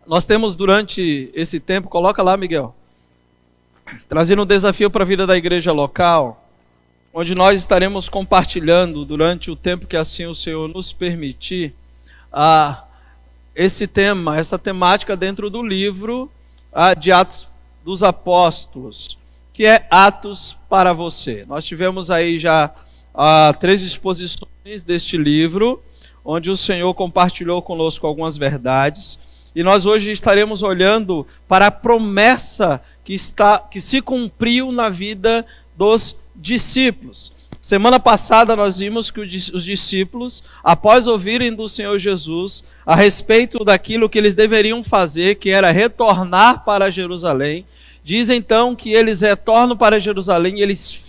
Nós temos durante esse tempo, coloca lá, Miguel, trazendo um desafio para a vida da igreja local, onde nós estaremos compartilhando durante o tempo que assim o Senhor nos permitir, esse tema, essa temática dentro do livro de Atos dos Apóstolos, que é Atos para você. Nós tivemos aí já 3 exposições deste livro, onde o Senhor compartilhou conosco algumas verdades, e nós hoje estaremos olhando para a promessa que se cumpriu na vida dos discípulos. Semana passada nós vimos que os discípulos, após ouvirem do Senhor Jesus a respeito daquilo que eles deveriam fazer, que era retornar para Jerusalém, diz então que eles retornam para Jerusalém e eles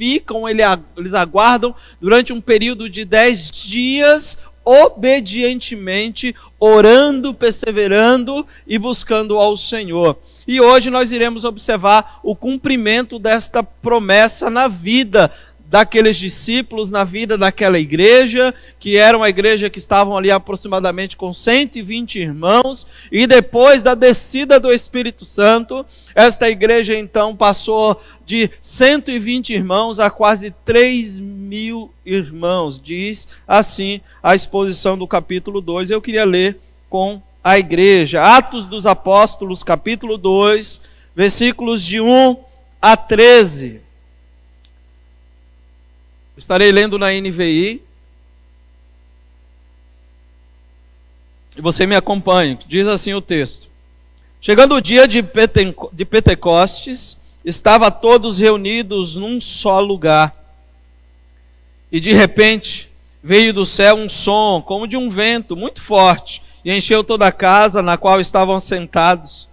aguardam durante um período de 10 dias, obedientemente, orando, perseverando e buscando ao Senhor. E hoje nós iremos observar o cumprimento desta promessa na vida daqueles discípulos, na vida daquela igreja, que era uma igreja que estavam ali aproximadamente com 120 irmãos, e depois da descida do Espírito Santo, esta igreja então passou de 120 irmãos a quase 3.000 irmãos, diz assim a exposição do capítulo 2. Eu queria ler com a igreja, Atos dos Apóstolos, capítulo 2, versículos de 1 a 13. Estarei lendo na NVI. E você me acompanha. Diz assim o texto. Chegando o dia de Pentecostes, estavam todos reunidos num só lugar. E de repente veio do céu um som, como de um vento muito forte, e encheu toda a casa na qual estavam sentados.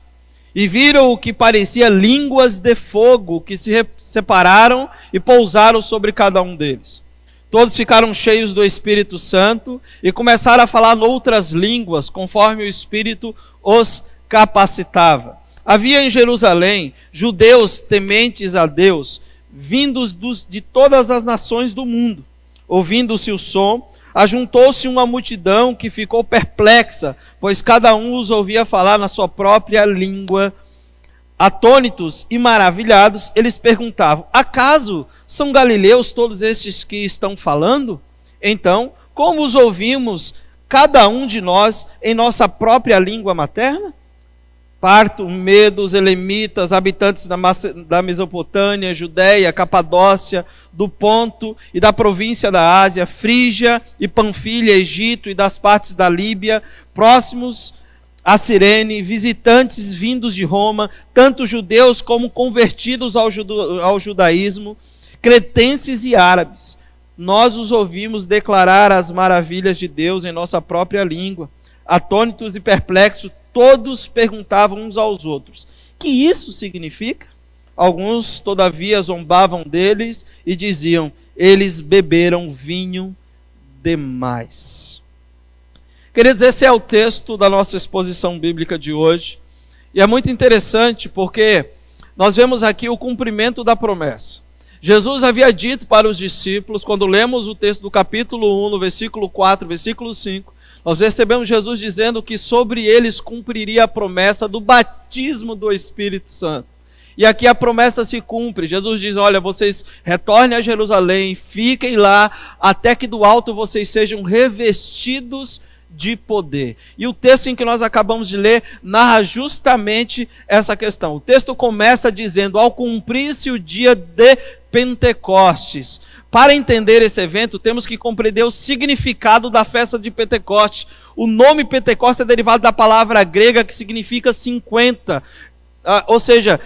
E viram o que parecia línguas de fogo, que se separaram e pousaram sobre cada um deles. Todos ficaram cheios do Espírito Santo e começaram a falar noutras línguas, conforme o Espírito os capacitava. Havia em Jerusalém judeus tementes a Deus, vindos de todas as nações do mundo. Ouvindo-se o som, ajuntou-se uma multidão que ficou perplexa, pois cada um os ouvia falar na sua própria língua. Atônitos e maravilhados, eles perguntavam: acaso são galileus todos estes que estão falando? Então, como os ouvimos, cada um de nós, em nossa própria língua materna? Parto, medos, elemitas, habitantes da Mesopotâmia, Judéia, Capadócia, do Ponto e da província da Ásia, Frígia e Panfilha, Egito e das partes da Líbia, próximos a Cirene, visitantes vindos de Roma, tanto judeus como convertidos ao judaísmo, cretenses e árabes. Nós os ouvimos declarar as maravilhas de Deus em nossa própria língua. Atônitos e perplexos, todos perguntavam uns aos outros: que isso significa? Alguns, todavia, zombavam deles e diziam: eles beberam vinho demais. Queridos, esse é o texto da nossa exposição bíblica de hoje. E é muito interessante porque nós vemos aqui o cumprimento da promessa. Jesus havia dito para os discípulos, quando lemos o texto do capítulo 1, no versículo 4, versículo 5, nós recebemos Jesus dizendo que sobre eles cumpriria a promessa do batismo do Espírito Santo. E aqui a promessa se cumpre. Jesus diz: olha, vocês retornem a Jerusalém, fiquem lá, até que do alto vocês sejam revestidos de poder. E o texto em que nós acabamos de ler narra justamente essa questão. O texto começa dizendo: ao cumprir-se o dia de Pentecostes. Para entender esse evento, temos que compreender o significado da festa de Pentecostes. O nome Pentecostes é derivado da palavra grega que significa 50. Ou seja,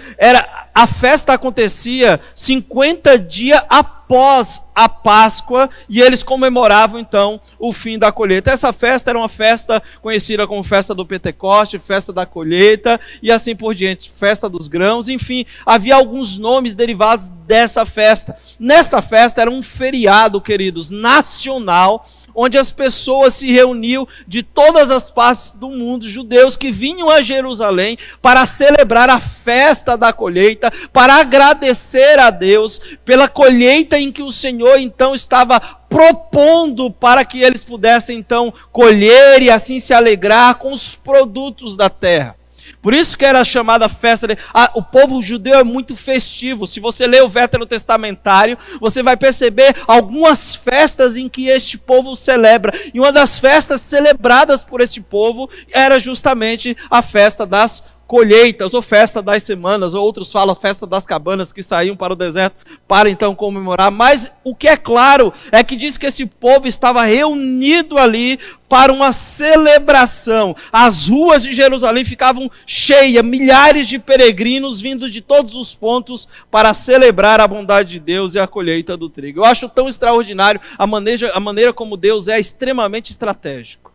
a festa acontecia 50 dias após a Páscoa, e eles comemoravam então o fim da colheita. Essa festa era uma festa conhecida como festa do Pentecoste, festa da colheita e assim por diante, festa dos grãos, enfim, havia alguns nomes derivados dessa festa. Nesta festa era um feriado, queridos, nacional, onde as pessoas se reuniam de todas as partes do mundo, judeus que vinham a Jerusalém para celebrar a festa da colheita, para agradecer a Deus pela colheita em que o Senhor então estava propondo para que eles pudessem então colher e assim se alegrar com os produtos da terra. Por isso que era chamada festa. O povo judeu é muito festivo. Se você lê o Veterotestamentário, você vai perceber algumas festas em que este povo celebra. E uma das festas celebradas por este povo era justamente a festa das colheitas, ou festa das semanas, ou outros falam festa das cabanas, que saíam para o deserto para então comemorar. Mas o que é claro é que diz que esse povo estava reunido ali para uma celebração. As ruas de Jerusalém ficavam cheias, milhares de peregrinos vindo de todos os pontos para celebrar a bondade de Deus e a colheita do trigo. Eu acho tão extraordinário a maneira como Deus é extremamente estratégico.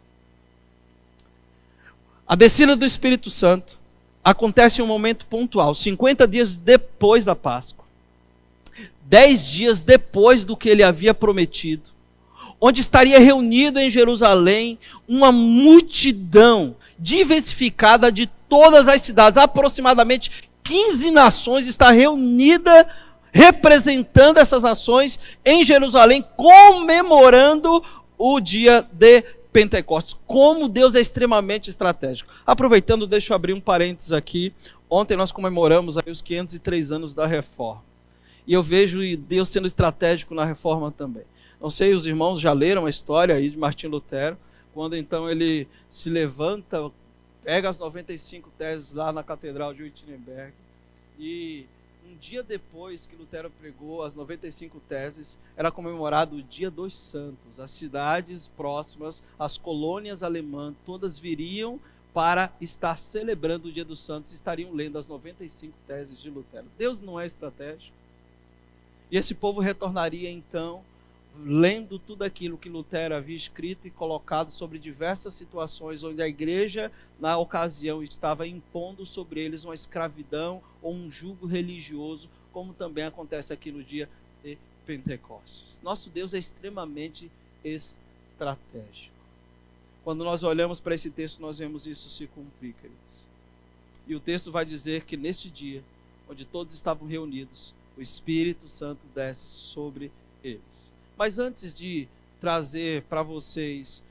A descida do Espírito Santo acontece em um momento pontual, 50 dias depois da Páscoa, 10 dias depois do que ele havia prometido, onde estaria reunida em Jerusalém uma multidão diversificada de todas as cidades, aproximadamente 15 nações está reunida, representando essas nações em Jerusalém, comemorando o dia de Pentecostes. Como Deus é extremamente estratégico. Aproveitando, deixa eu abrir um parênteses aqui. Ontem nós comemoramos aí os 503 anos da Reforma. E eu vejo Deus sendo estratégico na Reforma também. Não sei, os irmãos já leram a história aí de Martim Lutero, quando então ele se levanta, pega as 95 teses lá na Catedral de Wittenberg, e um dia depois que Lutero pregou as 95 teses, era comemorado o Dia dos Santos. As cidades próximas, as colônias alemãs, todas viriam para estar celebrando o Dia dos Santos e estariam lendo as 95 teses de Lutero. Deus não é estratégico. E esse povo retornaria então, lendo tudo aquilo que Lutero havia escrito e colocado sobre diversas situações onde a igreja, na ocasião, estava impondo sobre eles uma escravidão ou um jugo religioso, como também acontece aqui no dia de Pentecostes. Nosso Deus é extremamente estratégico. Quando nós olhamos para esse texto, nós vemos isso se cumprir, queridos. E o texto vai dizer que neste dia, onde todos estavam reunidos, o Espírito Santo desce sobre eles. Mas antes de trazer para vocês,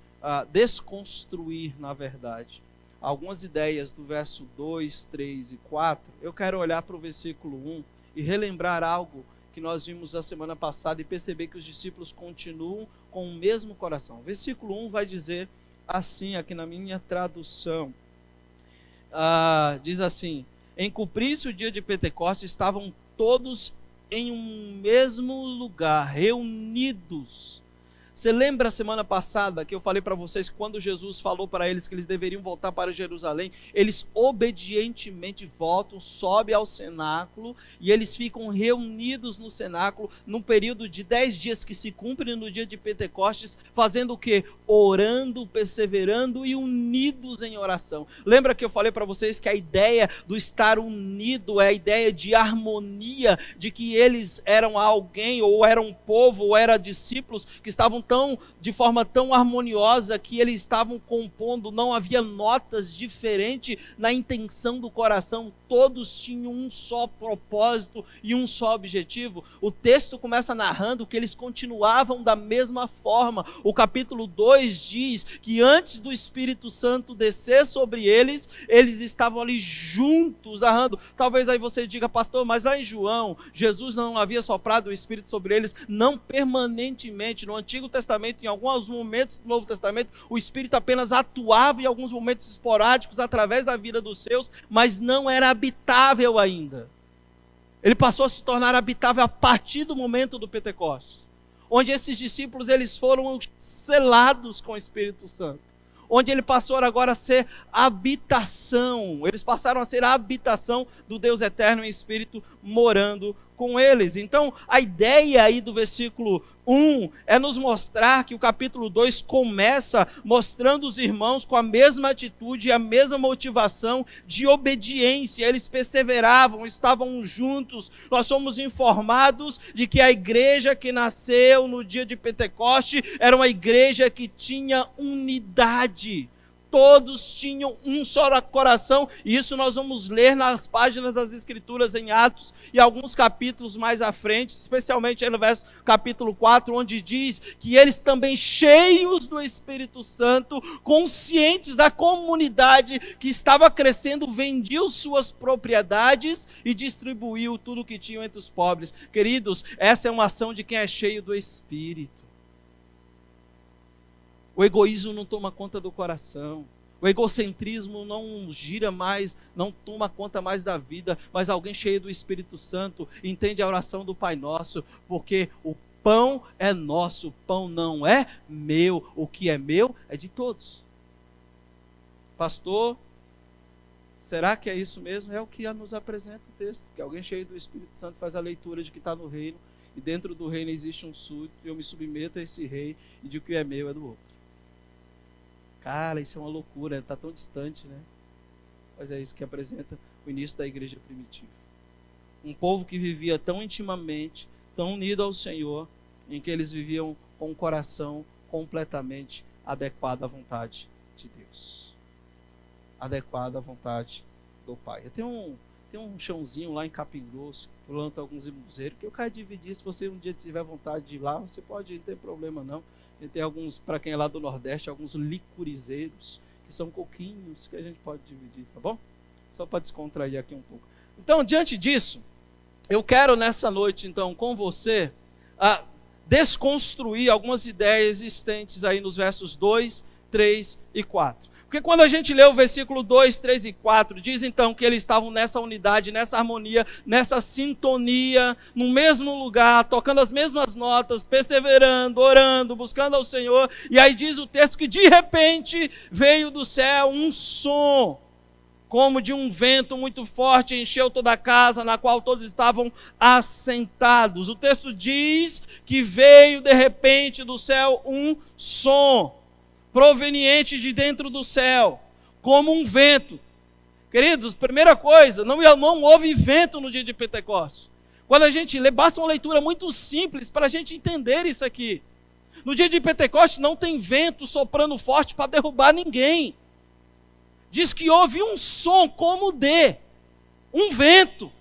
desconstruir, na verdade, algumas ideias do verso 2, 3 e 4, eu quero olhar para o versículo 1 e relembrar algo que nós vimos a semana passada e perceber que os discípulos continuam com o mesmo coração. O versículo 1 vai dizer assim, aqui na minha tradução, diz assim: em cumprir-se o dia de Pentecostes, estavam todos em um mesmo lugar, reunidos. Você lembra a semana passada que eu falei para vocês que quando Jesus falou para eles que eles deveriam voltar para Jerusalém, eles obedientemente voltam, sobem ao cenáculo e eles ficam reunidos no cenáculo num período de 10 dias que se cumprem no dia de Pentecostes, fazendo o quê? Orando, perseverando e unidos em oração. Lembra que eu falei para vocês que a ideia do estar unido é a ideia de harmonia, de que eles eram alguém, ou eram um povo, ou eram discípulos que estavam de forma tão harmoniosa que eles estavam compondo, não havia notas diferentes na intenção do coração, todos tinham um só propósito e um só objetivo. O texto começa narrando que eles continuavam da mesma forma. O capítulo 2 diz que antes do Espírito Santo descer sobre eles, eles estavam ali juntos, narrando. Talvez aí você diga: pastor, mas lá em João, Jesus não havia soprado o Espírito sobre eles, não permanentemente. No Antigo Testamento, em alguns momentos do Novo Testamento, o Espírito apenas atuava em alguns momentos esporádicos através da vida dos seus, mas não era habitável ainda. Ele passou a se tornar habitável a partir do momento do Pentecostes, onde esses discípulos eles foram selados com o Espírito Santo, onde ele passou agora a ser habitação, eles passaram a ser a habitação do Deus eterno em Espírito morando com eles. Então a ideia aí do versículo 1 é nos mostrar que o capítulo 2 começa mostrando os irmãos com a mesma atitude e a mesma motivação de obediência. Eles perseveravam, estavam juntos. Nós somos informados de que a igreja que nasceu no dia de Pentecoste era uma igreja que tinha unidade. todos tinham um só coração, e isso nós vamos ler nas páginas das Escrituras em Atos, e alguns capítulos mais à frente, especialmente aí no verso capítulo 4, onde diz que eles também cheios do Espírito Santo, conscientes da comunidade que estava crescendo, vendiam suas propriedades e distribuiu tudo o que tinham entre os pobres. Queridos, essa é uma ação de quem é cheio do Espírito. O egoísmo não toma conta do coração. O egocentrismo não gira mais, não toma conta mais da vida. Mas alguém cheio do Espírito Santo entende a oração do Pai Nosso. Porque o pão é nosso, o pão não é meu. O que é meu é de todos. Pastor, será que é isso mesmo? É o que nos apresenta o texto. Que alguém cheio do Espírito Santo faz a leitura de que está no reino. E dentro do reino existe um súdito. E eu me submeto a esse rei. E de que é meu é do outro. Cara, isso é uma loucura, está tão distante, né? Mas é isso que apresenta o início da igreja primitiva. Um povo que vivia tão intimamente, tão unido ao Senhor, em que eles viviam com um coração completamente adequado à vontade de Deus. Adequado à vontade do Pai. Tem um chãozinho lá em Capim Grosso, planta alguns imuzeiros, que eu quero dividir. Se você um dia tiver vontade de ir lá, você pode, não tem problema não. Tem alguns, para quem é lá do Nordeste, alguns licurizeiros, que são coquinhos que a gente pode dividir, tá bom? Só para descontrair aqui um pouco. Então, diante disso, eu quero nessa noite, então, com você, desconstruir algumas ideias existentes aí nos versos 2, 3 e 4. Porque quando a gente lê o versículo 2, 3 e 4, diz então que eles estavam nessa unidade, nessa harmonia, nessa sintonia, no mesmo lugar, tocando as mesmas notas, perseverando, orando, buscando ao Senhor. E aí diz o texto que de repente veio do céu um som, como de um vento muito forte, encheu toda a casa na qual todos estavam assentados. O texto diz que veio de repente do céu um som, proveniente de dentro do céu, como um vento. Queridos, primeira coisa, não houve vento no dia de Pentecostes. Quando a gente lê, basta uma leitura muito simples para a gente entender isso aqui. No dia de Pentecostes não tem vento soprando forte para derrubar ninguém. Diz que houve um som como de um vento.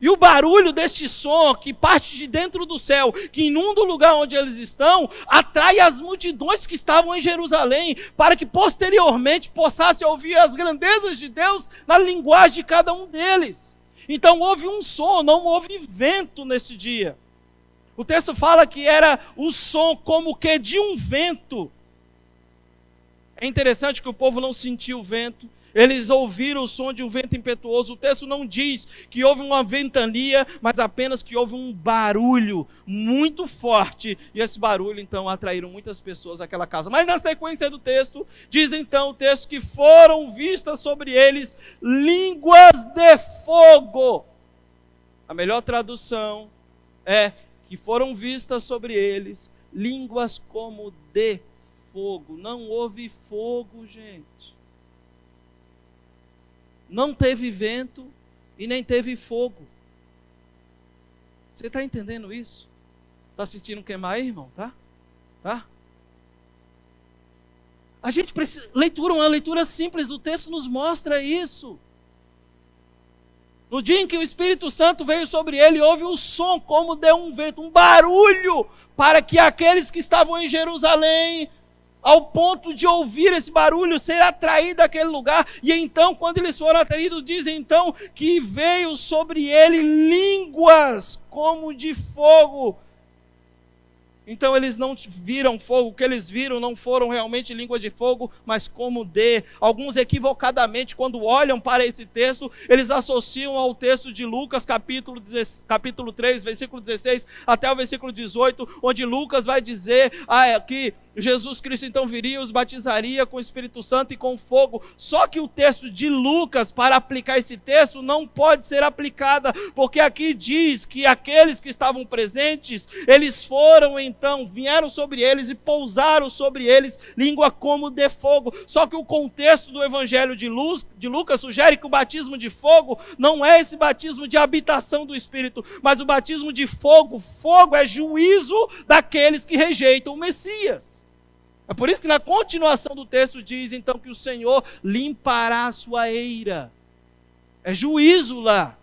E o barulho deste som, que parte de dentro do céu, que inunda o lugar onde eles estão, atrai as multidões que estavam em Jerusalém, para que posteriormente possam ouvir as grandezas de Deus na linguagem de cada um deles. Então houve um som, não houve vento nesse dia. O texto fala que era o som como que de um vento. É interessante que o povo não sentiu o vento. Eles ouviram o som de um vento impetuoso. O texto não diz que houve uma ventania, mas apenas que houve um barulho muito forte. E esse barulho, então, atraíram muitas pessoas àquela casa. Mas na sequência do texto, diz então o texto que foram vistas sobre eles línguas de fogo. A melhor tradução é que foram vistas sobre eles línguas como de fogo. Não houve fogo, gente. Não teve vento e nem teve fogo. Você está entendendo isso? Está sentindo queimar aí, irmão? Tá? A gente precisa... Uma leitura simples do texto nos mostra isso. No dia em que o Espírito Santo veio sobre ele, houve um som como de um vento, um barulho, para que aqueles que estavam em Jerusalém, ao ponto de ouvir esse barulho, ser atraído àquele lugar. E então, quando eles foram atraídos, dizem então que veio sobre ele línguas como de fogo. Então eles não viram fogo, o que eles viram não foram realmente línguas de fogo, mas como de. Alguns equivocadamente, quando olham para esse texto, eles associam ao texto de Lucas, capítulo 3, versículo 16, até o versículo 18, onde Lucas vai dizer que Jesus Cristo então viria e os batizaria com o Espírito Santo e com fogo. Só que o texto de Lucas, para aplicar esse texto, não pode ser aplicada, porque aqui diz que aqueles que estavam presentes, eles foram então, vieram sobre eles e pousaram sobre eles língua como de fogo. Só que o contexto do evangelho de Lucas sugere que o batismo de fogo não é esse batismo de habitação do Espírito, mas o batismo de fogo. Fogo é juízo daqueles que rejeitam o Messias. É por isso que na continuação do texto diz então que o Senhor limpará a sua eira. É juízo lá.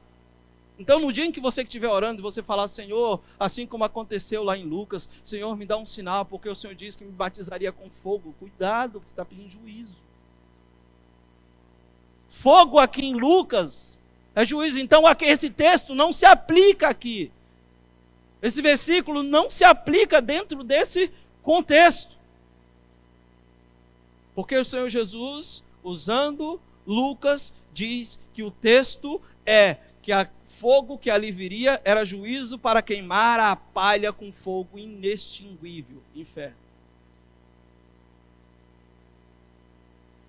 Então no dia em que você estiver orando e você falar, Senhor, assim como aconteceu lá em Lucas, Senhor, me dá um sinal, porque o Senhor disse que me batizaria com fogo. Cuidado, porque você está pedindo juízo. Fogo aqui em Lucas é juízo. Então esse texto não se aplica aqui. Esse versículo não se aplica dentro desse contexto. Porque o Senhor Jesus, usando Lucas, diz que o texto é que a fogo que ali viria era juízo para queimar a palha com fogo inextinguível, inferno.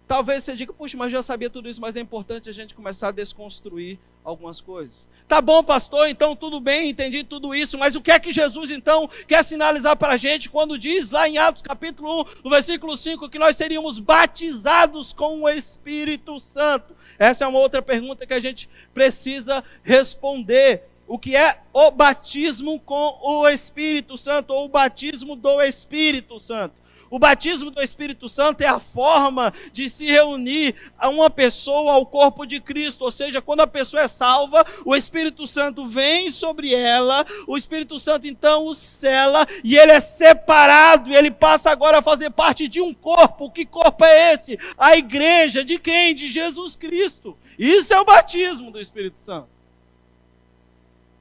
Talvez você diga, puxa, mas já sabia tudo isso, mas é importante a gente começar a desconstruir algumas coisas. Tá bom, pastor, então tudo bem, entendi tudo isso, mas o que é que Jesus então quer sinalizar para a gente quando diz lá em Atos capítulo 1, no versículo 5, que nós seríamos batizados com o Espírito Santo? Essa é uma outra pergunta que a gente precisa responder. O que é o batismo com o Espírito Santo, ou o batismo do Espírito Santo? O batismo do Espírito Santo é a forma de se reunir a uma pessoa ao corpo de Cristo. Ou seja, quando a pessoa é salva, o Espírito Santo vem sobre ela, o Espírito Santo então o sela, e ele é separado, e ele passa agora a fazer parte de um corpo. Que corpo é esse? A igreja de quem? De Jesus Cristo. Isso é o batismo do Espírito Santo.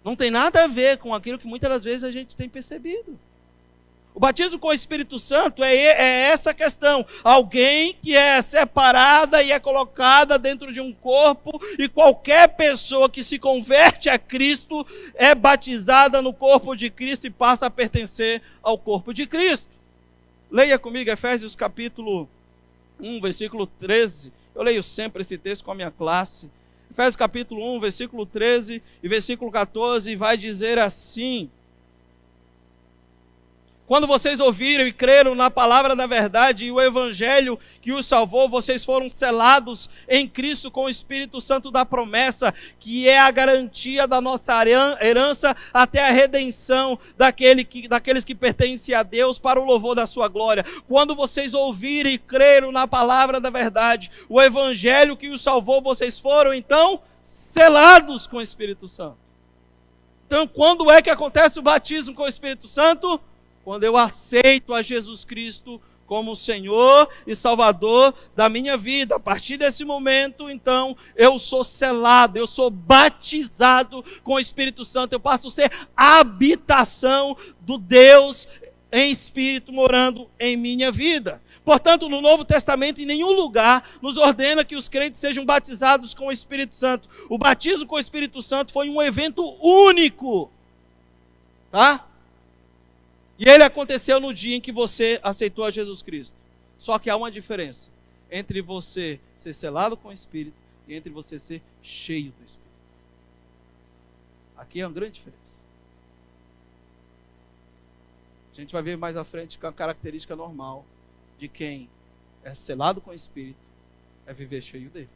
Não tem nada a ver com aquilo que muitas das vezes a gente tem percebido. O batismo com o Espírito Santo é essa questão. Alguém que é separada e é colocada dentro de um corpo, e qualquer pessoa que se converte a Cristo é batizada no corpo de Cristo e passa a pertencer ao corpo de Cristo. Leia comigo Efésios capítulo 1, versículo 13. Eu leio sempre esse texto com a minha classe. Efésios capítulo 1, versículo 13 e versículo 14, vai dizer assim: quando vocês ouviram e creram na palavra da verdade e o evangelho que os salvou, vocês foram selados em Cristo com o Espírito Santo da promessa, que é a garantia da nossa herança até a redenção daqueles que pertencem a Deus para o louvor da sua glória. Quando vocês ouviram e creram na palavra da verdade, o evangelho que os salvou, vocês foram então selados com o Espírito Santo. Então, quando é que acontece o batismo com o Espírito Santo? Quando eu aceito a Jesus Cristo como Senhor e Salvador da minha vida. A partir desse momento, então, eu sou selado, eu sou batizado com o Espírito Santo. Eu passo a ser a habitação do Deus em Espírito morando em minha vida. Portanto, no Novo Testamento, em nenhum lugar nos ordena que os crentes sejam batizados com o Espírito Santo. O batismo com o Espírito Santo foi um evento único, tá? E ele aconteceu no dia em que você aceitou a Jesus Cristo. Só que há uma diferença entre você ser selado com o Espírito e entre você ser cheio do Espírito. Aqui é uma grande diferença. A gente vai ver mais à frente que a característica normal de quem é selado com o Espírito é viver cheio dele.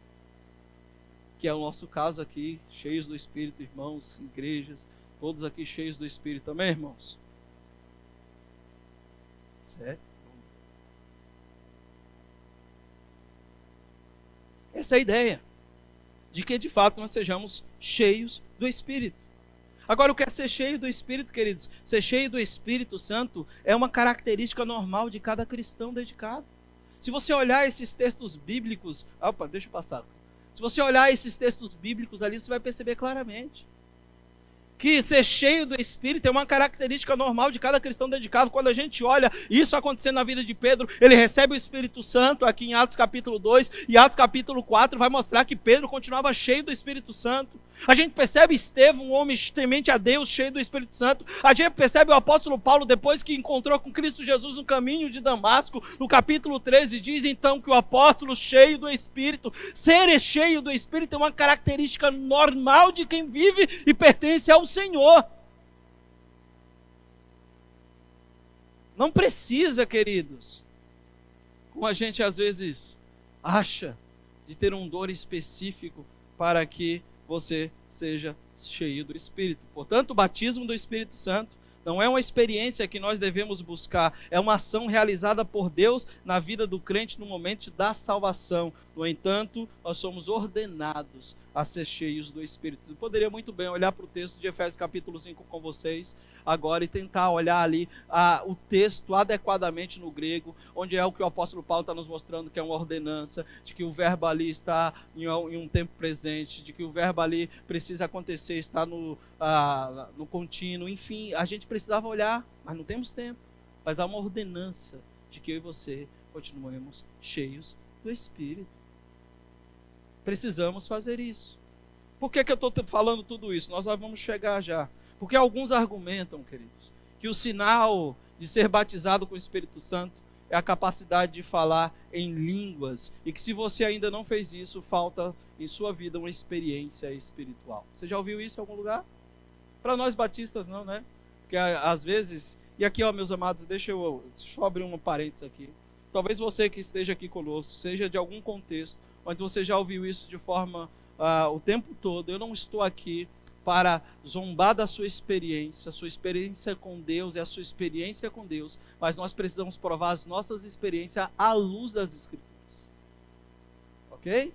Que é o nosso caso aqui, cheios do Espírito, irmãos, igrejas, todos aqui cheios do Espírito também, irmãos. Certo? Essa é a ideia de que de fato nós sejamos cheios do Espírito. Agora, o que é ser cheio do Espírito, queridos? Ser cheio do Espírito Santo é uma característica normal de cada cristão dedicado. Se você olhar esses textos bíblicos, deixa eu passar. Se você olhar esses textos bíblicos ali, você vai perceber claramente que ser cheio do Espírito é uma característica normal de cada cristão dedicado. Quando a gente olha isso acontecendo na vida de Pedro, ele recebe o Espírito Santo aqui em Atos capítulo 2, e Atos capítulo 4 vai mostrar que Pedro continuava cheio do Espírito Santo. A gente percebe Estevão, um homem temente a Deus, cheio do Espírito Santo. A gente percebe o apóstolo Paulo, depois que encontrou com Cristo Jesus no caminho de Damasco, no capítulo 13, diz então que o apóstolo cheio do Espírito, ser cheio do Espírito é uma característica normal de quem vive e pertence ao Senhor. Não precisa, queridos, como a gente às vezes acha, de ter um dom específico para que você seja cheio do Espírito. Portanto, o batismo do Espírito Santo Não é uma experiência que nós devemos buscar, é uma ação realizada por Deus na vida do crente no momento da salvação. No entanto, nós somos ordenados a ser cheios do Espírito. Eu poderia muito bem olhar para o texto de Efésios capítulo 5 com vocês agora e tentar olhar ali o texto adequadamente no grego, onde é o que o apóstolo Paulo está nos mostrando, que é uma ordenança, de que o verbo ali está em um tempo presente, de que o verbo ali precisa acontecer, está no contínuo, enfim, a gente precisava olhar, mas não temos tempo. Mas há uma ordenança de que eu e você continuemos cheios do Espírito. Precisamos fazer isso. Por que eu estou falando tudo isso? Nós vamos chegar já. Porque alguns argumentam, queridos, que o sinal de ser batizado com o Espírito Santo é a capacidade de falar em línguas, e que se você ainda não fez isso, falta em sua vida uma experiência espiritual. Você já ouviu isso em algum lugar? Para nós batistas não, né? Porque às vezes, e aqui ó, meus amados, deixa eu abrir um parênteses aqui. Talvez você que esteja aqui conosco, seja de algum contexto, onde você já ouviu isso de forma o tempo todo. Eu não estou aqui para zombar da sua experiência. A sua experiência com Deus é a sua experiência com Deus, mas nós precisamos provar as nossas experiências à luz das Escrituras. Ok?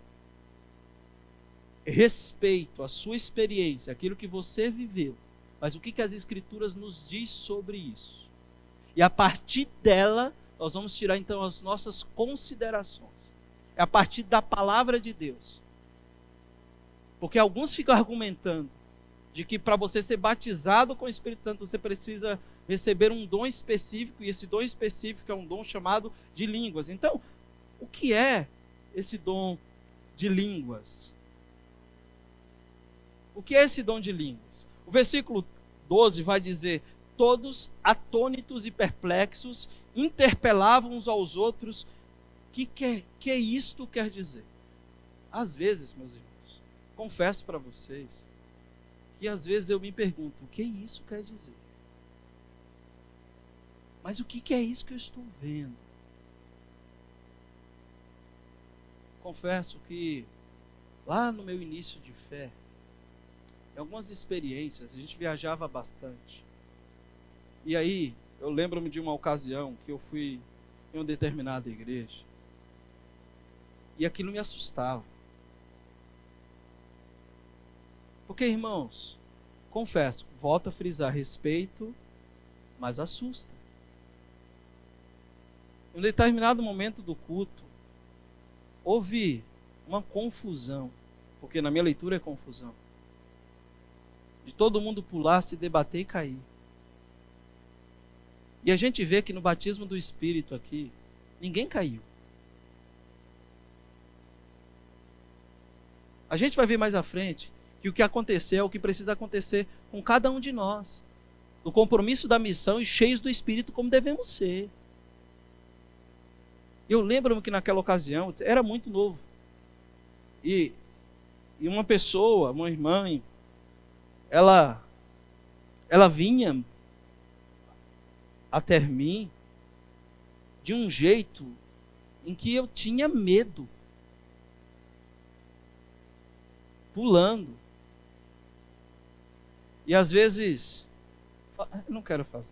Respeito a sua experiência, aquilo que você viveu, mas o que as Escrituras nos diz sobre isso? E a partir dela, nós vamos tirar então as nossas considerações. É a partir da palavra de Deus. Porque alguns ficam argumentando de que para você ser batizado com o Espírito Santo, você precisa receber um dom específico, e esse dom específico é um dom chamado de línguas. Então, o que é esse dom de línguas? O que é esse dom de línguas? O versículo 12 vai dizer: todos atônitos e perplexos interpelavam uns aos outros. Que isto quer dizer? Às vezes, meus irmãos, confesso para vocês, que às vezes eu me pergunto, o que isso quer dizer? Mas o que é isso que eu estou vendo? Confesso que lá no meu início de fé, em algumas experiências, a gente viajava bastante. E aí, eu lembro-me de uma ocasião que eu fui em uma determinada igreja, e aquilo me assustava. Porque, irmãos, confesso, volto a frisar, respeito, mas assusta. Em um determinado momento do culto, houve uma confusão, porque na minha leitura é confusão, de todo mundo pular, se debater e cair. E a gente vê que no batismo do Espírito aqui, ninguém caiu. A gente vai ver mais à frente que o que aconteceu é o que precisa acontecer com cada um de nós, no compromisso da missão e cheios do Espírito como devemos ser. Eu lembro-me que naquela ocasião, era muito novo, e uma pessoa, uma irmã, ela vinha até mim de um jeito em que eu tinha medo, pulando. E às vezes, eu não quero fazer,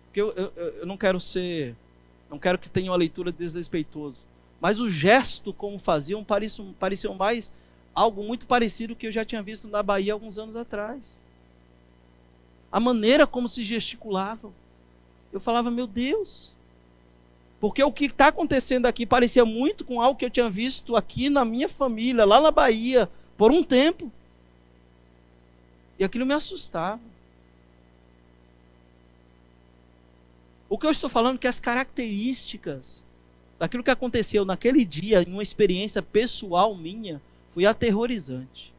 porque eu não quero que tenha uma leitura desrespeitosa, mas o gesto como faziam pareciam mais algo muito parecido que eu já tinha visto na Bahia alguns anos atrás. A maneira como se gesticulavam, eu falava, meu Deus, porque o que está acontecendo aqui parecia muito com algo que eu tinha visto aqui na minha família, lá na Bahia, por um tempo. E aquilo me assustava. O que eu estou falando é que as características daquilo que aconteceu naquele dia, em uma experiência pessoal minha, foi aterrorizante.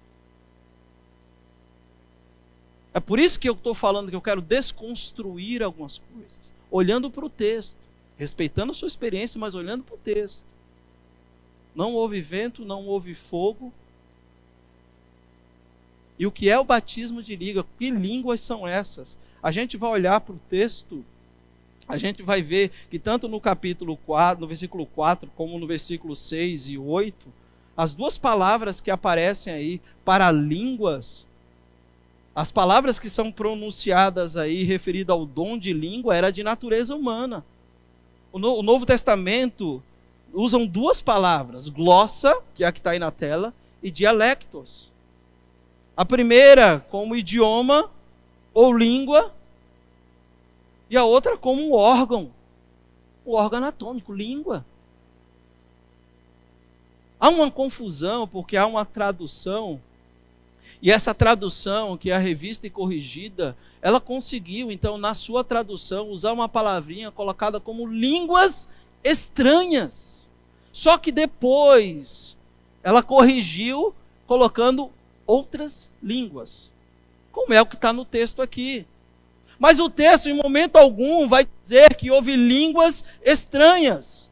É por isso que eu estou falando que eu quero desconstruir algumas coisas, olhando para o texto, respeitando a sua experiência, mas olhando para o texto. Não houve vento, não houve fogo. E o que é o batismo de língua? Que línguas são essas? A gente vai olhar para o texto, a gente vai ver que tanto no capítulo 4, no versículo 4, como no versículo 6 e 8, as duas palavras que aparecem aí para línguas, As palavras que são pronunciadas aí, referidas ao dom de língua, era de natureza humana. O Novo Testamento usam duas palavras, glossa, que é a que está aí na tela, e dialectos. A primeira como idioma ou língua, e a outra como um órgão, o órgão anatômico, língua. Há uma confusão, porque há uma tradução, e essa tradução, que é a Revista e Corrigida, ela conseguiu, então, na sua tradução, usar uma palavrinha colocada como línguas estranhas. Só que depois, ela corrigiu, colocando outras línguas, como é o que está no texto aqui. Mas o texto, em momento algum, vai dizer que houve línguas estranhas.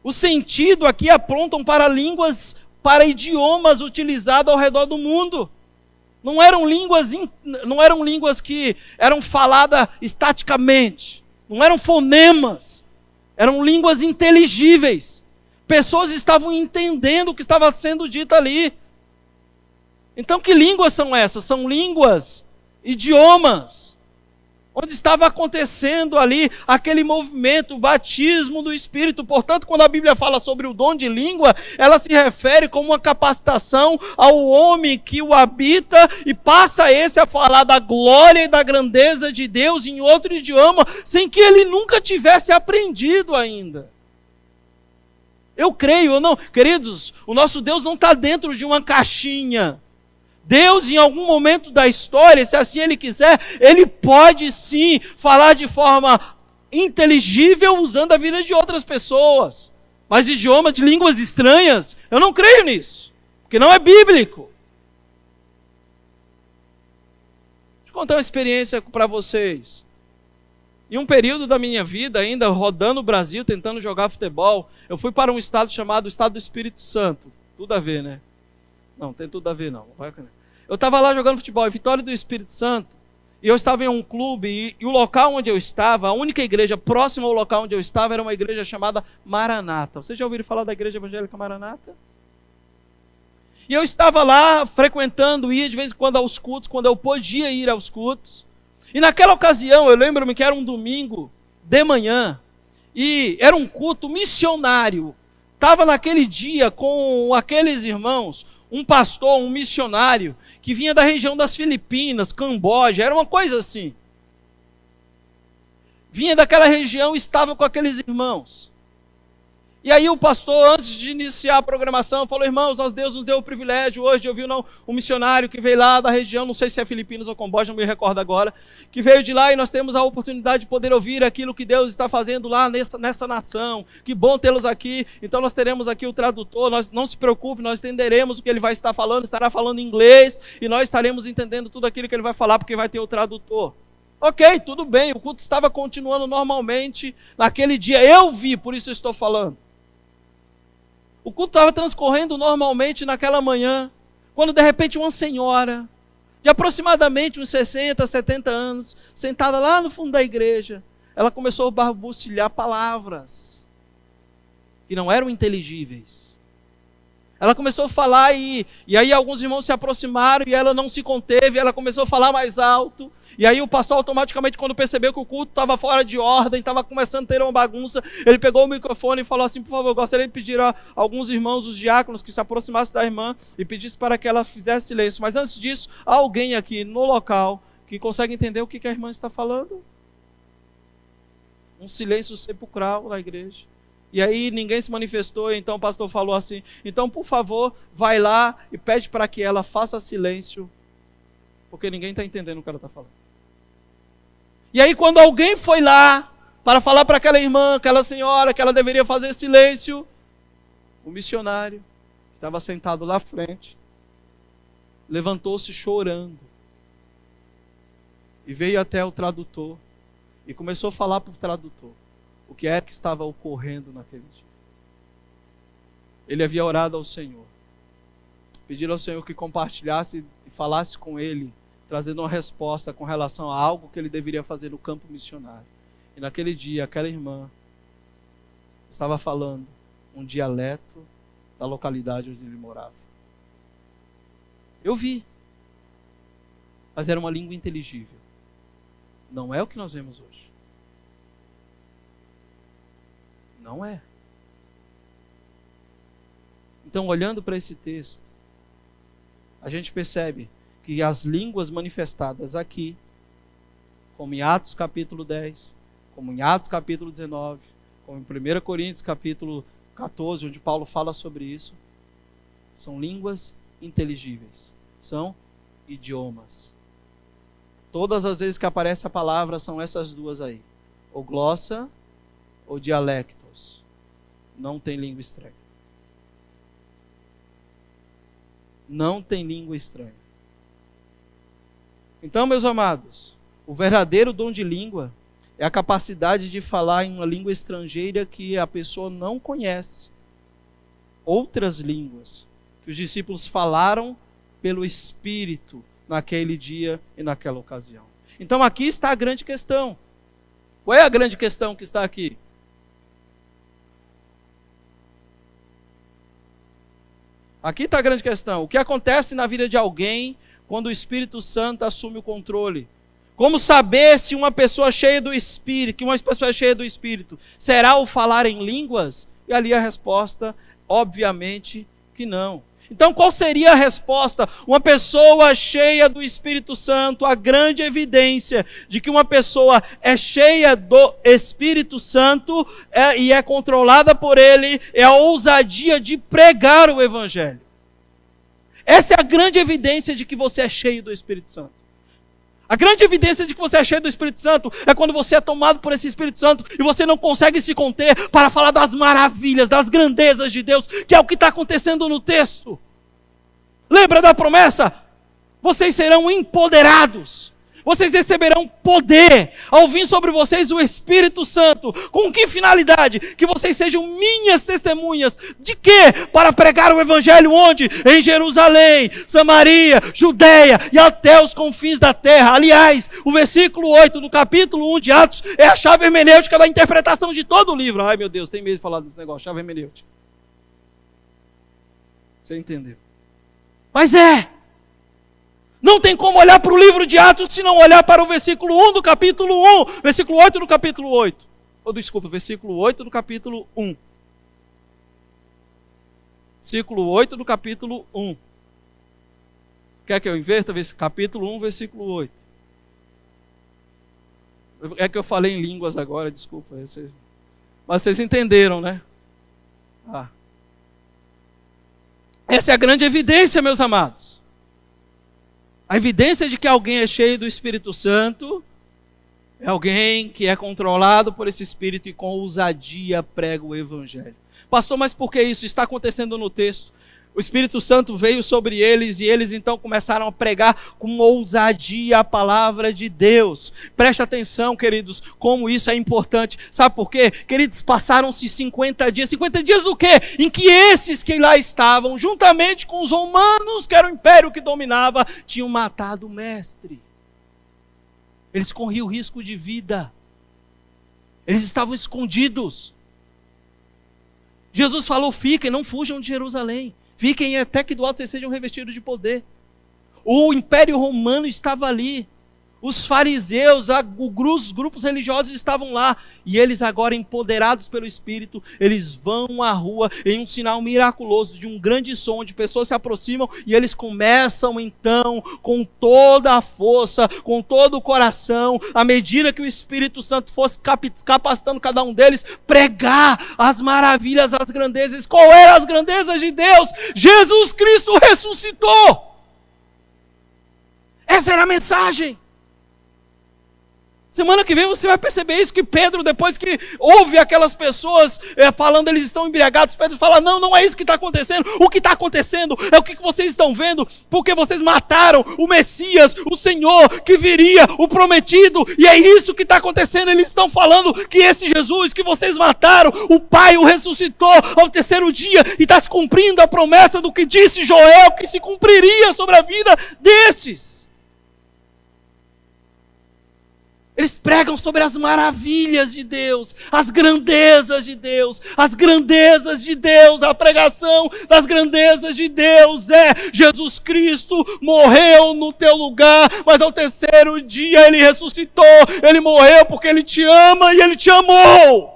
O sentido aqui apontam para línguas, para idiomas utilizados ao redor do mundo. Não eram línguas que eram faladas estaticamente. Não eram fonemas. Eram línguas inteligíveis. Pessoas estavam entendendo o que estava sendo dito ali. Então, que línguas são essas? São línguas, idiomas, onde estava acontecendo ali aquele movimento, o batismo do Espírito. Portanto, quando a Bíblia fala sobre o dom de língua, ela se refere como uma capacitação ao homem que o habita e passa esse a falar da glória e da grandeza de Deus em outro idioma, sem que ele nunca tivesse aprendido ainda. Eu creio ou não, queridos, o nosso Deus não está dentro de uma caixinha. Deus, em algum momento da história, se assim Ele quiser, Ele pode sim falar de forma inteligível usando a vida de outras pessoas. Mas idioma de línguas estranhas, eu não creio nisso, porque não é bíblico. Deixa eu contar uma experiência para vocês. Em um período da minha vida, ainda rodando o Brasil, tentando jogar futebol, eu fui para um estado chamado Estado do Espírito Santo. Tudo a ver, né? Não, tem tudo a ver não. Eu estava lá jogando futebol em Vitória do Espírito Santo, e eu estava em um clube, e o local onde eu estava, a única igreja próxima ao local onde eu estava, era uma igreja chamada Maranata. Vocês já ouviram falar da igreja evangélica Maranata? E eu estava lá frequentando, ia de vez em quando aos cultos, quando eu podia ir aos cultos. E naquela ocasião, eu lembro-me que era um domingo de manhã, e era um culto missionário. Estava naquele dia com aqueles irmãos, um pastor, um missionário, que vinha da região das Filipinas, Camboja, era uma coisa assim. Vinha daquela região e estava com aqueles irmãos. E aí o pastor, antes de iniciar a programação, falou: irmãos, Deus nos deu o privilégio hoje de ouvir um missionário que veio lá da região, não sei se é Filipinas ou Camboja, não me recordo agora, que veio de lá, e nós temos a oportunidade de poder ouvir aquilo que Deus está fazendo lá nessa nação. Que bom tê-los aqui. Então nós teremos aqui o tradutor, não se preocupe, nós entenderemos o que ele vai estar falando, estará falando inglês, e nós estaremos entendendo tudo aquilo que ele vai falar, porque vai ter o tradutor. Ok, tudo bem, o culto estava continuando normalmente naquele dia, eu vi, por isso eu estou falando. O culto estava transcorrendo normalmente naquela manhã, quando de repente uma senhora, de aproximadamente uns 60, 70 anos, sentada lá no fundo da igreja, ela começou a balbuciar palavras que não eram inteligíveis. Ela começou a falar e aí alguns irmãos se aproximaram e ela não se conteve, ela começou a falar mais alto. E aí o pastor automaticamente, quando percebeu que o culto estava fora de ordem, estava começando a ter uma bagunça, ele pegou o microfone e falou assim: por favor, eu gostaria de pedir a alguns irmãos, os diáconos, que se aproximassem da irmã e pedisse para que ela fizesse silêncio. Mas antes disso, há alguém aqui no local que consegue entender o que a irmã está falando? Um silêncio sepulcral na igreja. E aí ninguém se manifestou, então o pastor falou assim: então por favor, vai lá e pede para que ela faça silêncio, porque ninguém está entendendo o que ela está falando. E aí quando alguém foi lá para falar para aquela irmã, aquela senhora, que ela deveria fazer silêncio, o missionário, que estava sentado lá à frente, levantou-se chorando, e veio até o tradutor, e começou a falar para o tradutor o que era que estava ocorrendo naquele dia. Ele havia orado ao Senhor, pedindo ao Senhor que compartilhasse e falasse com ele, trazendo uma resposta com relação a algo que ele deveria fazer no campo missionário. E naquele dia, aquela irmã estava falando um dialeto da localidade onde ele morava. Eu vi. mas era uma língua inteligível. Não é o que nós vemos hoje. Não é. Então, olhando para esse texto, a gente percebe que as línguas manifestadas aqui, como em Atos capítulo 10, como em Atos capítulo 19, como em 1 Coríntios capítulo 14, onde Paulo fala sobre isso, são línguas inteligíveis, são idiomas. Todas as vezes que aparece a palavra são essas duas aí, ou glossa ou dialectos. Não tem língua estranha. Não tem língua estranha. Então, meus amados, o verdadeiro dom de língua é a capacidade de falar em uma língua estrangeira que a pessoa não conhece. Outras línguas que os discípulos falaram pelo Espírito naquele dia e naquela ocasião. Então aqui está a grande questão. Qual é a grande questão que está aqui? Aqui está a grande questão. O que acontece na vida de alguém quando o Espírito Santo assume o controle? Como saber se uma pessoa cheia do Espírito, que uma pessoa cheia do Espírito, será o falar em línguas? E ali a resposta, obviamente, que não. Então, qual seria a resposta? Uma pessoa cheia do Espírito Santo, a grande evidência de que uma pessoa é cheia do Espírito Santo e é controlada por ele, é a ousadia de pregar o Evangelho. Essa é a grande evidência de que você é cheio do Espírito Santo. A grande evidência de que você é cheio do Espírito Santo é quando você é tomado por esse Espírito Santo e você não consegue se conter para falar das maravilhas, das grandezas de Deus, que é o que está acontecendo no texto. Lembra da promessa? Vocês serão empoderados. Vocês receberão poder ao vir sobre vocês o Espírito Santo. Com que finalidade? Que vocês sejam minhas testemunhas. De quê? Para pregar o Evangelho onde? Em Jerusalém, Samaria, Judeia e até os confins da terra. Aliás, o versículo 8 do capítulo 1 de Atos é a chave hermenêutica da interpretação de todo o livro. Ai meu Deus, tem medo de falar desse negócio, chave hermenêutica. Você entendeu? Mas não tem como olhar para o livro de Atos se não olhar para o versículo 1 do capítulo 1, versículo 8 do capítulo 8. Desculpa, versículo 8 do capítulo 1. Versículo 8 do capítulo 1. Quer que eu inverta? Capítulo 1, versículo 8. É que eu falei em línguas agora, desculpa. Mas vocês entenderam, né? Essa é a grande evidência, meus amados. A evidência de que alguém é cheio do Espírito Santo é alguém que é controlado por esse Espírito e com ousadia prega o Evangelho. Pastor, mas por que isso está acontecendo no texto? O Espírito Santo veio sobre eles e eles então começaram a pregar com ousadia a palavra de Deus. Preste atenção, queridos, como isso é importante. Sabe por quê? Queridos, passaram-se 50 dias. 50 dias do quê? Em que esses que lá estavam, juntamente com os romanos, que era o império que dominava, tinham matado o mestre. Eles corriam risco de vida. Eles estavam escondidos. Jesus falou, fiquem, não fujam de Jerusalém. Fiquem até que do alto vocês sejam revestidos de poder. O Império Romano estava ali. Os fariseus, os grupos religiosos estavam lá. E eles agora, empoderados pelo Espírito, eles vão à rua em um sinal miraculoso de um grande som, onde pessoas se aproximam e eles começam então, com toda a força, com todo o coração, à medida que o Espírito Santo fosse capacitando cada um deles, pregar as maravilhas, as grandezas. Qual eram as grandezas de Deus? Jesus Cristo ressuscitou. Essa era a mensagem. Semana que vem você vai perceber isso, que Pedro, depois que ouve aquelas pessoas falando, eles estão embriagados, Pedro fala, não é isso que está acontecendo. O que está acontecendo é o que vocês estão vendo, porque vocês mataram o Messias, o Senhor que viria, o prometido, e é isso que está acontecendo. Eles estão falando que esse Jesus que vocês mataram, o Pai o ressuscitou ao terceiro dia, e está se cumprindo a promessa do que disse Joel, que se cumpriria sobre a vida desses. Eles pregam sobre as maravilhas de Deus, as grandezas de Deus, as grandezas de Deus. A pregação das grandezas de Deus é: Jesus Cristo morreu no teu lugar, mas ao terceiro dia Ele ressuscitou. Ele morreu porque Ele te ama e Ele te amou.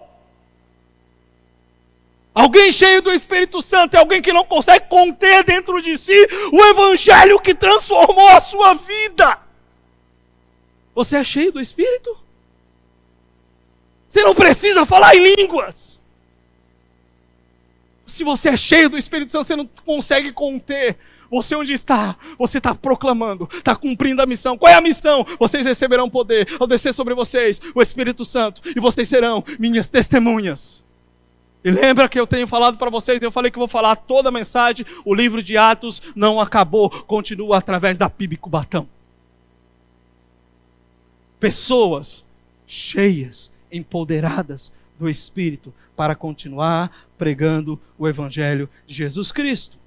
Alguém cheio do Espírito Santo é alguém que não consegue conter dentro de si o evangelho que transformou a sua vida. Você é cheio do Espírito? Você não precisa falar em línguas. Se você é cheio do Espírito Santo, você não consegue conter. Você onde está? Você está proclamando, está cumprindo a missão. Qual é a missão? Vocês receberão poder ao descer sobre vocês o Espírito Santo, e vocês serão minhas testemunhas. E lembra que eu tenho falado para vocês, eu falei que vou falar toda a mensagem, o livro de Atos não acabou, continua através da PIB Cubatão. Pessoas cheias, empoderadas do Espírito para continuar pregando o Evangelho de Jesus Cristo.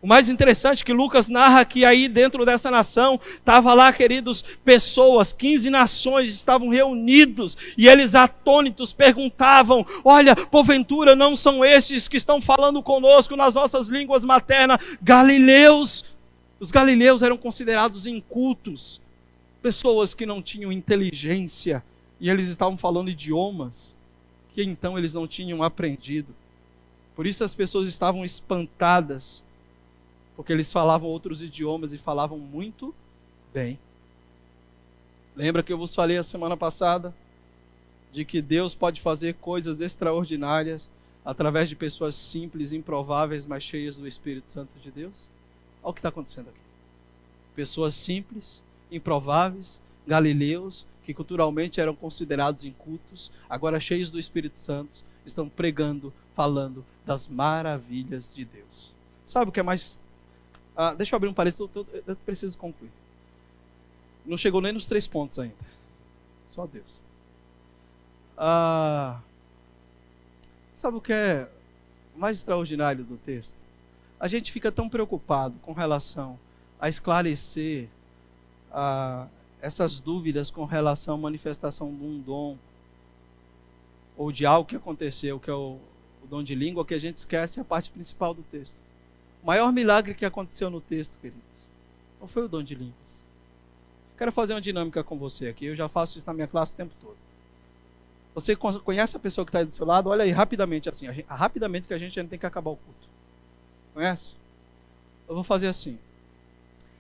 O mais interessante é que Lucas narra que aí dentro dessa nação, estava lá, queridos, pessoas, 15 nações estavam reunidos, e eles atônitos perguntavam: olha, porventura não são estes que estão falando conosco nas nossas línguas maternas, galileus? Os galileus eram considerados incultos, pessoas que não tinham inteligência, e eles estavam falando idiomas que então eles não tinham aprendido. Por isso as pessoas estavam espantadas, porque eles falavam outros idiomas e falavam muito bem. Lembra que eu vos falei a semana passada de que Deus pode fazer coisas extraordinárias através de pessoas simples, improváveis, mas cheias do Espírito Santo de Deus? Olha o que está acontecendo aqui. Pessoas simples, improváveis, galileus, que culturalmente eram considerados incultos, agora cheios do Espírito Santo, estão pregando, falando das maravilhas de Deus. Sabe o que é mais... deixa eu abrir um parênteses, eu preciso concluir. Não chegou nem nos 3 pontos ainda. Só Deus. Sabe o que é mais extraordinário do texto? A gente fica tão preocupado com relação a esclarecer essas dúvidas com relação à manifestação de um dom ou de algo que aconteceu, que é o dom de língua, que a gente esquece a parte principal do texto. O maior milagre que aconteceu no texto, queridos, não foi o dom de línguas. Quero fazer uma dinâmica com você aqui, eu já faço isso na minha classe o tempo todo. Você conhece a pessoa que está aí do seu lado? Olha aí rapidamente assim, rapidamente, que a gente ainda tem que acabar o culto. Conhece? Eu vou fazer assim.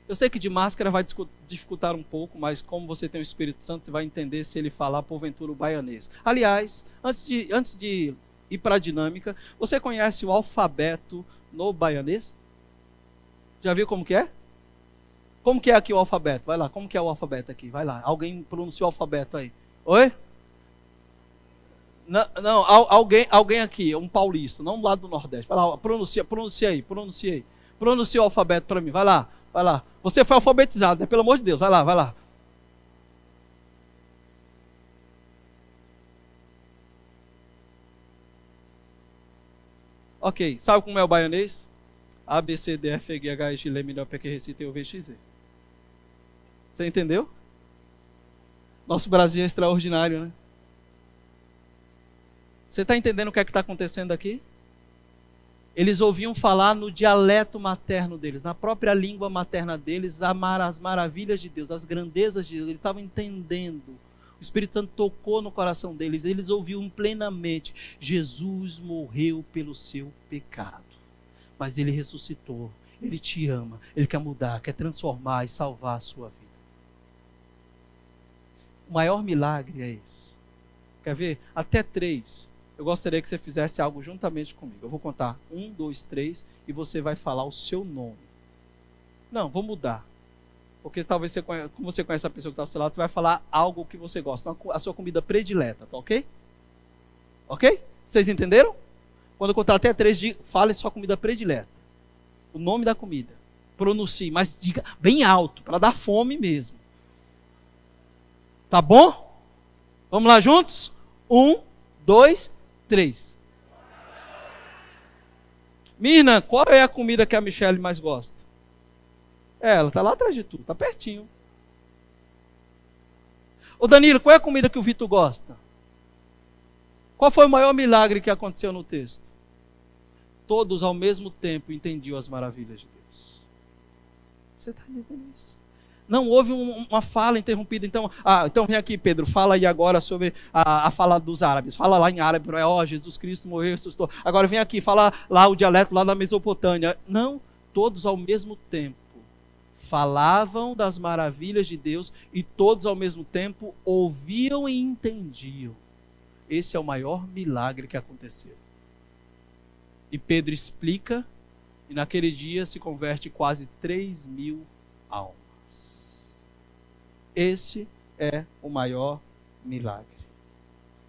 Eu sei que de máscara vai dificultar um pouco, mas como você tem o Espírito Santo, você vai entender se ele falar porventura o baianês. Aliás, antes de ir para a dinâmica, você conhece o alfabeto no baianês? Já viu como que é? Como que é aqui o alfabeto? Vai lá, como que é o alfabeto aqui? Vai lá, alguém pronunciou o alfabeto aí. Oi? Não, alguém aqui, um paulista, não do lado do Nordeste. Vai lá, pronuncia aí. Pronuncia o alfabeto para mim, vai lá. Você foi alfabetizado, né? Pelo amor de Deus, vai lá. Ok, sabe como é o baianês? A, B, C, D, F, G, H, I, J, L, M, N, O, P, Q, R, S, T, U, V, X, Z. Você entendeu? Nosso Brasil é extraordinário, né? Você está entendendo o que é que está acontecendo aqui? Eles ouviam falar no dialeto materno deles, na própria língua materna deles, as maravilhas de Deus, as grandezas de Deus. Eles estavam entendendo. O Espírito Santo tocou no coração deles. Eles ouviam plenamente: Jesus morreu pelo seu pecado, mas Ele ressuscitou. Ele te ama, Ele quer mudar, quer transformar e salvar a sua vida. O maior milagre é esse. Quer ver? Até 3. Eu gostaria que você fizesse algo juntamente comigo. Eu vou contar 1, 2, 3 e você vai falar o seu nome. Não, vou mudar. Porque talvez como você conhece a pessoa que está ao seu lado, você vai falar algo que você gosta, a sua comida predileta, tá ok? Ok? Vocês entenderam? Quando eu contar até 3, fale sua comida predileta. O nome da comida. Pronuncie, mas diga bem alto, para dar fome mesmo. Tá bom? Vamos lá juntos? 1, 2, 3. Mirna, qual é a comida que a Michelle mais gosta? Ela está lá atrás de tu, está pertinho. Ô Danilo, qual é a comida que o Vitor gosta? Qual foi o maior milagre que aconteceu no texto? Todos ao mesmo tempo entendiam as maravilhas de Deus. Você está entendendo isso? Não houve uma fala interrompida. Então vem aqui, Pedro, fala aí agora sobre a fala dos árabes. Fala lá em árabe, Jesus Cristo morreu, ressuscitou. Agora vem aqui, fala lá o dialeto lá da Mesopotâmia. Não, todos ao mesmo tempo falavam das maravilhas de Deus e todos ao mesmo tempo ouviam e entendiam. Esse é o maior milagre que aconteceu. E Pedro explica, e naquele dia se converte quase 3.000 almas. Esse é o maior milagre.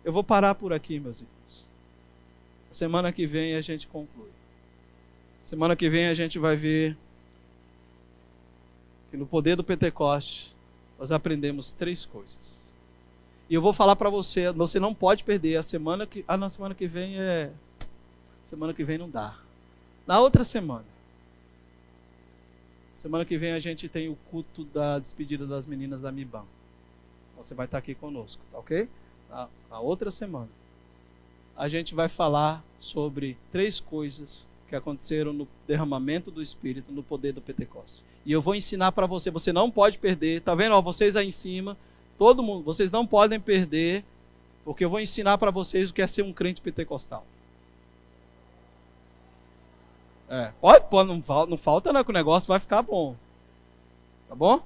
Eu vou parar por aqui, meus irmãos. Semana que vem a gente conclui. Semana que vem a gente vai ver que no poder do Pentecoste nós aprendemos 3 coisas. E eu vou falar para você, você não pode perder a semana que... na semana que vem Semana que vem não dá. Na outra semana. Semana que vem a gente tem o culto da despedida das meninas da MIBAM. Você vai estar aqui conosco, tá ok? Na outra semana. A gente vai falar sobre 3 coisas que aconteceram no derramamento do Espírito, no poder do Pentecostes. E eu vou ensinar para você, você não pode perder. Tá vendo? Vocês aí em cima, todo mundo, vocês não podem perder, porque eu vou ensinar para vocês o que é ser um crente pentecostal. Pode, não falta não, que o negócio vai ficar bom. Tá bom?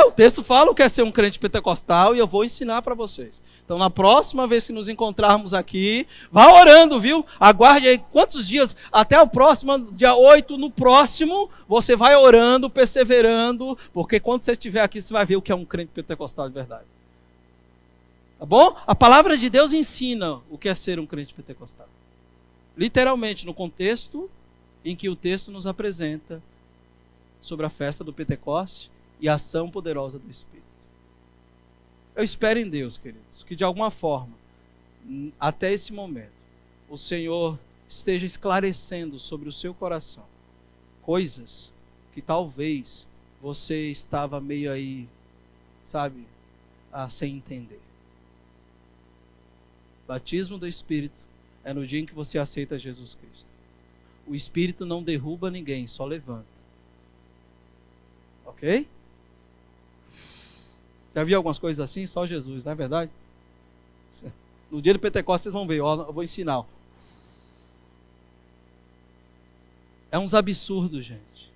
O texto fala o que é ser um crente pentecostal e eu vou ensinar para vocês. Então, na próxima vez que nos encontrarmos aqui, vá orando, viu? Aguarde aí quantos dias, até o próximo, dia 8, no próximo, você vai orando, perseverando, porque quando você estiver aqui, você vai ver o que é um crente pentecostal de verdade. Tá bom? A palavra de Deus ensina o que é ser um crente pentecostal. Literalmente, no contexto em que o texto nos apresenta sobre a festa do Pentecoste e a ação poderosa do Espírito. Eu espero em Deus, queridos, que de alguma forma, até esse momento, o Senhor esteja esclarecendo sobre o seu coração coisas que talvez você estava meio aí, sabe, sem entender. Batismo do Espírito é no dia em que você aceita Jesus Cristo. O Espírito não derruba ninguém, só levanta. Ok? Já viu algumas coisas assim? Só Jesus, não é verdade? No dia do Pentecostes vocês vão ver, eu vou ensinar. É uns absurdos, gente.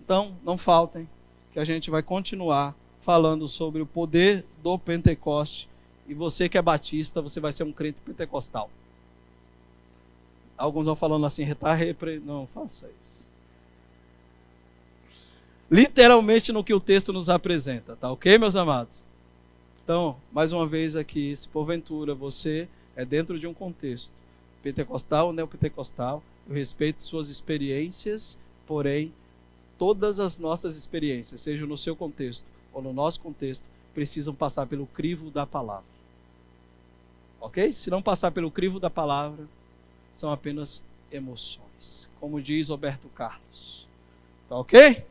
Então, não faltem, que a gente vai continuar falando sobre o poder do Pentecoste. E você que é batista, você vai ser um crente pentecostal. Alguns vão falando assim, não faça isso. Literalmente no que o texto nos apresenta, tá ok, meus amados? Então, mais uma vez aqui, se porventura você é dentro de um contexto pentecostal ou neopentecostal, eu respeito suas experiências, porém, todas as nossas experiências, seja no seu contexto ou no nosso contexto, precisam passar pelo crivo da palavra. Ok? Se não passar pelo crivo da palavra, são apenas emoções. Como diz Roberto Carlos. Tá ok?